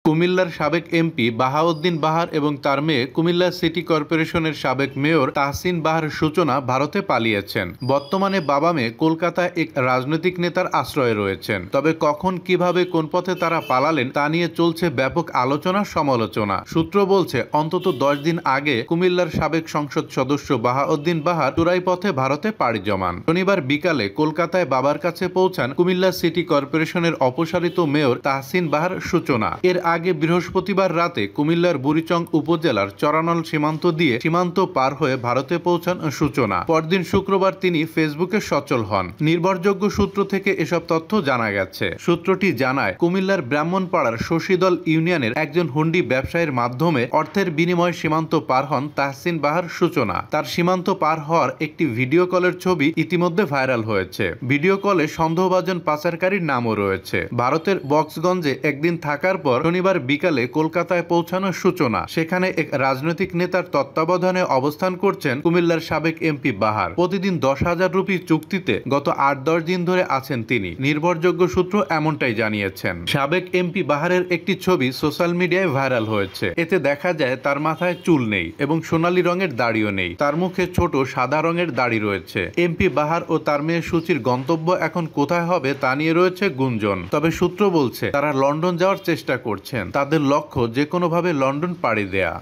কুমিল্লার সাবেক এমপি বাহাউদ্দিন বাহার এবং তার মেয়ে কুমিল্লা সিটি কর্পোরেশনের সাবেক মেয়র তাহসিন বাহার সূচনা ভারতে পালিয়েছেন। বর্তমানে বাবা মেয়ে কলকাতায় এক রাজনৈতিক নেতার আশ্রয়ে রয়েছেন। তবে কখন, কিভাবে, কোন পথে তারা পালালেন তা নিয়ে চলছে ব্যাপক আলোচনা সমালোচনা। সূত্র বলছে, অন্তত 10 দিন আগে কুমিল্লার সাবেক সংসদ সদস্য বাহাউদ্দিন বাহার চোরাই পথে ভারতে পাড়ি জমান। শনিবার বিকালে কলকাতায় বাবার কাছে পৌঁছান কুমিল্লা সিটি কর্পোরেশনের অপসারিত মেয়র তাহসিন বাহার সূচনা। এর আগে বৃহস্পতিবার রাতে কুমিল্লার বুড়িচং উপজেলার চরানল সীমান্ত দিয়ে সীমান্ত পার হয়ে ভারতে পৌঁছান সূচনা। পরদিন শুক্রবার তিনি ফেসবুকে সচল হন। নির্ভরযোগ্য সূত্র থেকে এসব তথ্য জানা গেছে। সূত্রটি জানায়, কুমিল্লার ব্রাহ্মণপাড়ার শশীদল ইউনিয়নের একজন হুন্ডি ব্যবসায়ীর মাধ্যমে অর্থের বিনিময়ে সীমান্ত পার হন তাহসিন বাহার সূচনা। তার সীমান্ত পার হওয়ার একটি ভিডিও কলের ছবি ইতিমধ্যে ভাইরাল হয়েছে। ভিডিও কলে সন্দেহভাজন পাচারকারীর নামও রয়েছে। ভারতের বক্সগঞ্জে একদিন থাকার পর শনিবার বিকালে কলকাতায় পৌঁছানো সূচনা। সেখানে এক রাজনৈতিক নেতার তত্ত্বাবধানে অবস্থান করছেন কুমিল্লার সাবেক এমপি বাহার। প্রতিদিন 10,000 রুপি চুক্তিতে গত 8-10 দিন ধরে আছেন তিনি। নির্ভরযোগ্য সূত্র এমনটাই জানিয়েছেন। সাবেক এমপি বাহারের একটি ছবি সোশ্যাল মিডিয়ায় ভাইরাল হয়েছে। এতে দেখা যায় তার মাথায় চুল নেই এবং সোনালী রঙের দাড়িও নেই। তার মুখে ছোট সাদা রঙের দাড়ি রয়েছে। এমপি বাহার ও তার মেয়ে সুচির গন্তব্য এখন কোথায় হবে তা নিয়ে রয়েছে গুঞ্জন। তবে সূত্র বলছে, তারা লন্ডন যাওয়ার চেষ্টা করছেন। তাদের লক্ষ্য যে কোনোভাবে লন্ডন পাড়ি দেয়া।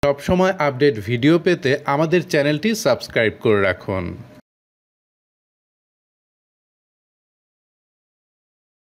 সবসময় আপডেট ভিডিও পেতে আমাদের চ্যানেলটি সাবস্ক্রাইব করে রাখুন।